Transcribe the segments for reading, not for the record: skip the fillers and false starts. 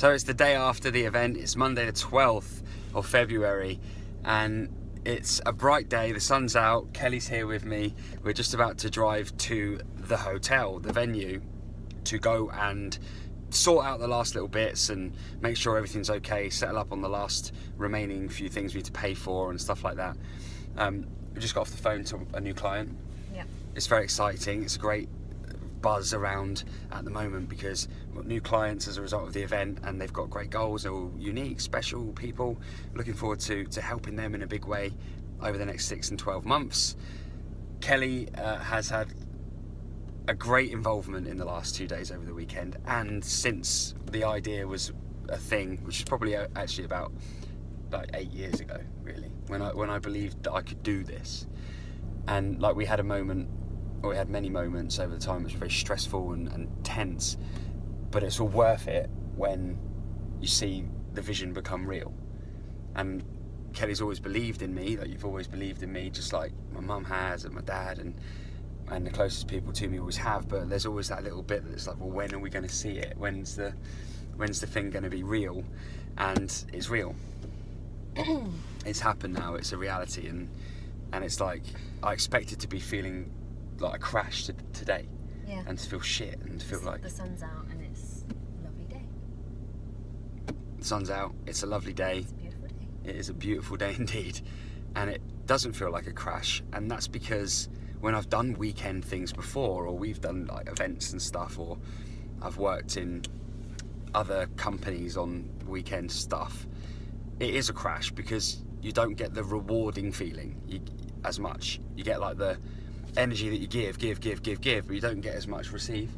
So it's the day after the event. It's Monday the 12th of February, and it's a bright day. The sun's out. Kelly's here with me. We're just about to drive to the hotel, the venue, to go and sort out the last little bits and make sure everything's okay, settle up on the last remaining few things we need to pay for and stuff like that. We just got off the phone to a new client. Yeah. It's very exciting. It's a great buzz around at the moment because we've got new clients as a result of the event, and they've got great goals. They're all unique, special people. Looking forward to helping them in a big way over the next 6 and 12 months. Kelly has had a great involvement in the last 2 days over the weekend, and since the idea was a thing, which is probably actually about like 8 years ago, really, when I believed that I could do this. And like we had a moment, or we had many moments over the time which were very stressful and tense, but it's all worth it when you see the vision become real. And Kelly's always believed in me, like you've always believed in me, just like my mum has and my dad and the closest people to me always have. But there's always that little bit that's like, well, when are we going to see it? When's the thing going to be real? And it's real. It's happened now. It's a reality, and it's like I expected to be feeling like a crash today, yeah, and to feel shit and to feel like the sun's out and it's a lovely day. The sun's out. It's a lovely day. It's a beautiful day. It is a beautiful day indeed, and it doesn't feel like a crash. And that's because when I've done weekend things before, or we've done like events and stuff, or I've worked in other companies on weekend stuff, it is a crash because you don't get the rewarding feeling as much. You get like the energy that you give, but you don't get as much receive.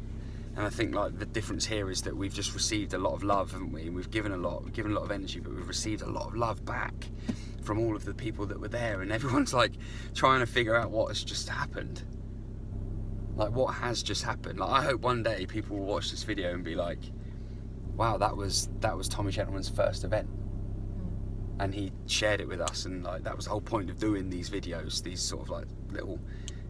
And I think like the difference here is that we've just received a lot of love, haven't we? And we've given a lot of energy, but we've received a lot of love back from all of the people that were there, and everyone's like trying to figure out what has just happened. Like, what has just happened? Like, I hope one day people will watch this video and be like, wow, that was Tommy Gentleman's first event, and he shared it with us, and like that was the whole point of doing these videos, these sort of like little,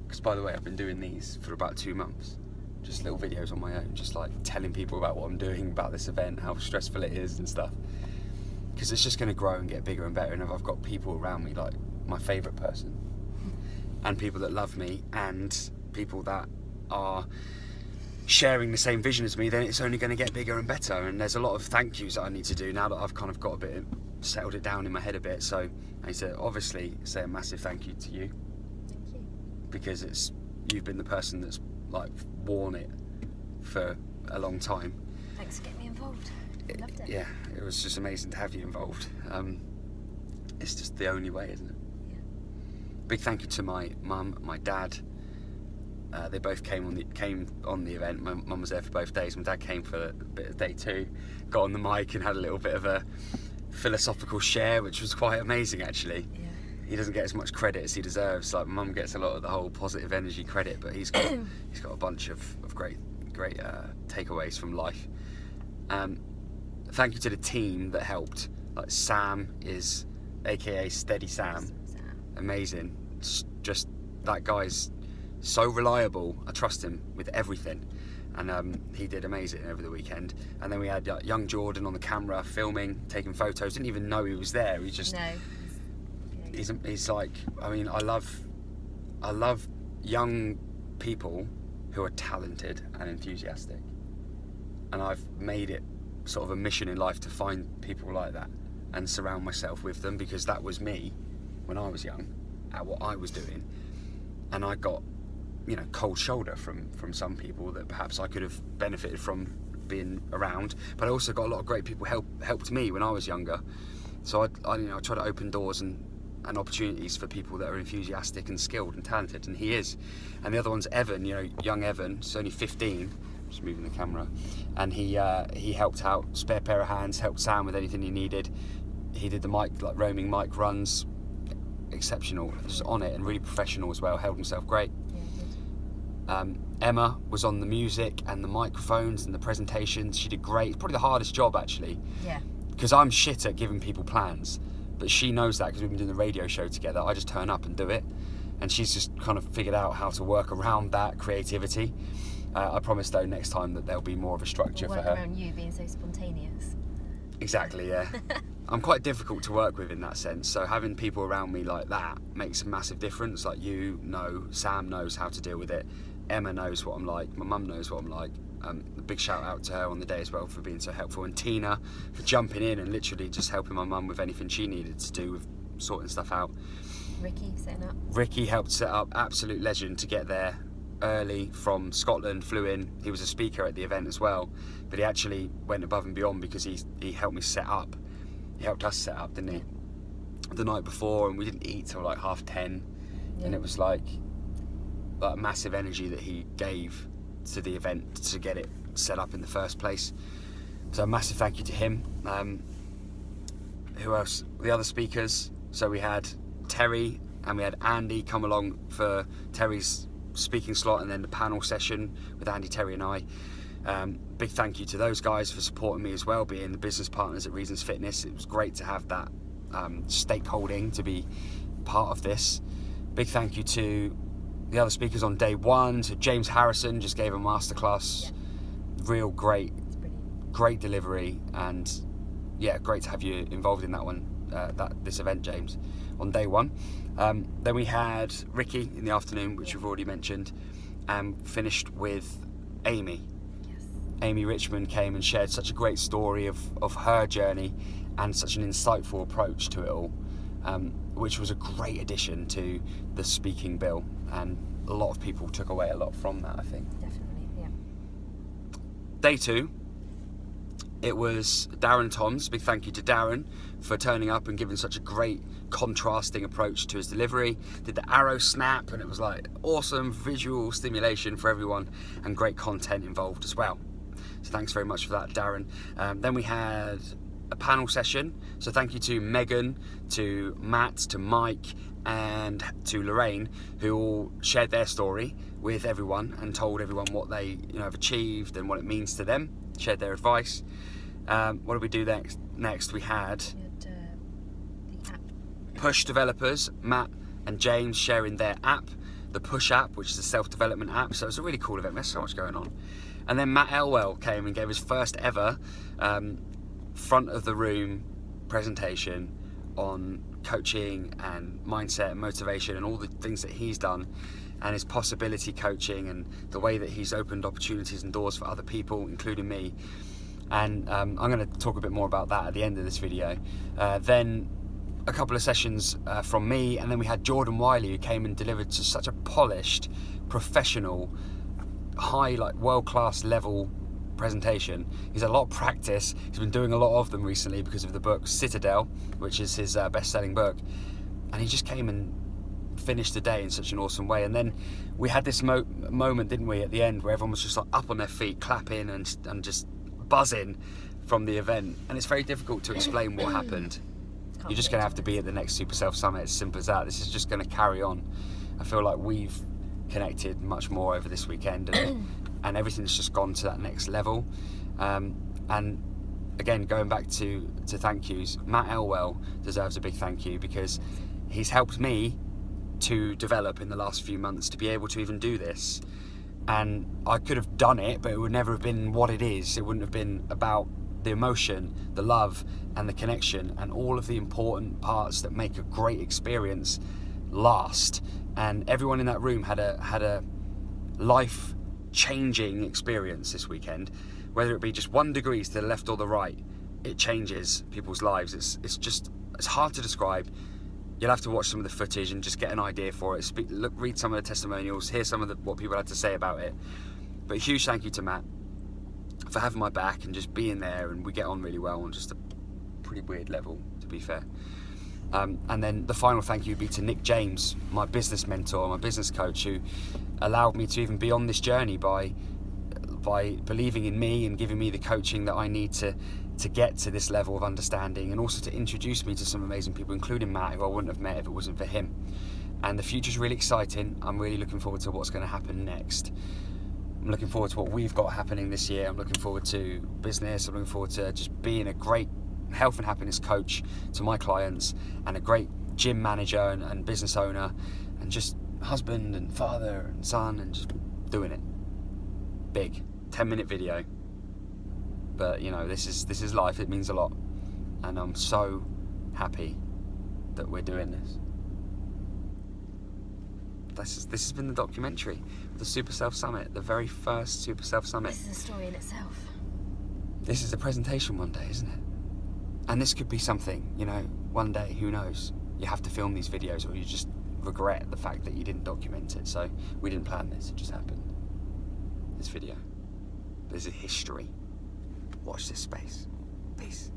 because by the way, I've been doing these for about 2 months, just little videos on my own, just like telling people about what I'm doing, about this event, how stressful it is and stuff, because it's just going to grow and get bigger and better. And if I've got people around me, like my favourite person, and people that love me, and people that are sharing the same vision as me, then it's only going to get bigger and better. And there's a lot of thank yous that I need to do now that I've kind of got a bit, settled it down in my head a bit. So I need to obviously say a massive thank you to you. Thank you. Because you've been the person that's like worn it for a long time. Thanks for getting me involved. I loved it. Yeah, it was just amazing to have you involved. It's just the only way, isn't it? Yeah. Big thank you to my mum, my dad. They both came on the event. My mum was there for both days. My dad came for a bit of day 2, got on the mic and had a little bit of a philosophical share, which was quite amazing actually. Yeah. He doesn't get as much credit as he deserves. Like, Mum gets a lot of the whole positive energy credit, but he's got a bunch of great takeaways from life. Thank you to the team that helped. Like, Sam is AKA Steady Sam. Amazing. Just that guy's so reliable. I trust him with everything, and he did amazing over the weekend. And then we had young Jordan on the camera, filming, taking photos. Didn't even know he was there. He just he's like, I mean, I love young people who are talented and enthusiastic, and I've made it sort of a mission in life to find people like that and surround myself with them, because that was me when I was young at what I was doing. And I got, you know, cold shoulder from some people that perhaps I could have benefited from being around, but I also got a lot of great people helped me when I was younger. So I you know, I try to open doors and opportunities for people that are enthusiastic and skilled and talented, and he is. And the other one's Evan, you know, young Evan, he's only 15, just moving the camera, and he helped out, spare pair of hands, helped Sam with anything he needed. He did the mic, like roaming mic runs, exceptional, just on it, and really professional as well, held himself great. Emma was on the music and the microphones and the presentations. She did great. It's probably the hardest job actually. Yeah. Because I'm shit at giving people plans, but she knows that because we've been doing the radio show together. I just turn up and do it, and she's just kind of figured out how to work around that creativity. I promise though next time that there'll be more of a structure for her. Work around you being so spontaneous. Exactly, yeah. I'm quite difficult to work with in that sense, so having people around me like that makes a massive difference. Like, you know, Sam knows how to deal with it, Emma knows what I'm like, my mum knows what I'm like. A big shout out to her on the day as well for being so helpful, and Tina for jumping in and literally just helping my mum with anything she needed to do with sorting stuff out. Ricky setting up. Ricky helped set up, absolute legend, to get there early from Scotland, flew in. He was a speaker at the event as well, but he actually went above and beyond because he helped me set up. He helped us set up, didn't he? The night before, and we didn't eat till like 10:30, and it was like massive energy that he gave to the event to get it set up in the first place. So a massive thank you to him. Who else? The other speakers. So we had Terry and we had Andy come along for Terry's speaking slot, and then the panel session with Andy, Terry and I. Big thank you to those guys for supporting me as well, being the business partners at Reasons Fitness. It was great to have that stakeholding to be part of this. Big thank you to the other speakers on day one. So James Harrison just gave a masterclass. Real great delivery, and yeah, great to have you involved in that one, this event, James, on day one. Then we had Ricky in the afternoon, which we've already mentioned, and finished with Amy. Amy Richmond came and shared such a great story of her journey and such an insightful approach to it all, which was a great addition to the speaking bill, and a lot of people took away a lot from that, I think. Definitely, yeah. Day two, it was Darren Toms. Big thank you to Darren for turning up and giving such a great contrasting approach to his delivery. Did the arrow snap, and it was like awesome visual stimulation for everyone and great content involved as well. So thanks very much for that, Darren. Then we had a panel session. So thank you to Megan, to Matt, to Mike and to Lorraine, who all shared their story with everyone and told everyone what they have achieved and what it means to them, shared their advice. What did we do next? We had the app. Push developers, Matt and James, sharing their app, the Push app, which is a self-development app. So it was a really cool event. There's so much going on. And then Matt Elwell came and gave his first ever front of the room presentation on coaching and mindset and motivation and all the things that he's done, and his possibility coaching and the way that he's opened opportunities and doors for other people, including me. And I'm going to talk a bit more about that at the end of this video. Then a couple of sessions from me, and then we had Jordan Wiley, who came and delivered to such a polished, professional, high, like world-class level presentation. He's had a lot of practice. He's been doing a lot of them recently because of the book Citadel, which is his best-selling book, and he just came and finished the day in such an awesome way. And then we had this moment, didn't we, at the end, where everyone was just like up on their feet, clapping and just buzzing from the event. And it's very difficult to explain what happened. You're just going to have to be at the next Super Self Summit. It's simple as that. This is just going to carry on. I feel like we've connected much more over this weekend, and everything's just gone to that next level. And again, going back to thank yous, Matt Elwell deserves a big thank you, because he's helped me to develop in the last few months to be able to even do this. And I could have done it, but it would never have been what it is. It wouldn't have been about the emotion, the love and the connection and all of the important parts that make a great experience last. And everyone in that room had a life-changing experience this weekend. Whether it be just 1 degree to the left or the right, it changes people's lives. It's hard to describe. You'll have to watch some of the footage and just get an idea for it. Read some of the testimonials, hear some of what people had to say about it. But a huge thank you to Matt for having my back and just being there, and we get on really well on just a pretty weird level, to be fair. And then the final thank you would be to Nick James, my business mentor, my business coach, who allowed me to even be on this journey by believing in me and giving me the coaching that I need to get to this level of understanding, and also to introduce me to some amazing people, including Matt, who I wouldn't have met if it wasn't for him. And the future's really exciting. I'm really looking forward to what's going to happen next. I'm looking forward to what we've got happening this year. I'm looking forward to business. I'm looking forward to just being a great health and happiness coach to my clients, and a great gym manager and business owner, and just husband and father and son, and just doing it big. 10-minute video, but this is life. It means a lot. and I'm so happy that we're doing this. This has been the documentary, the Super Self Summit, the very first Super Self Summit. This is a story in itself. This is a presentation one day, isn't it? And this could be something, you know, one day, who knows? You have to film these videos, or you just regret the fact that you didn't document it. So we didn't plan this, it just happened. This video. There's a history. Watch this space. Peace.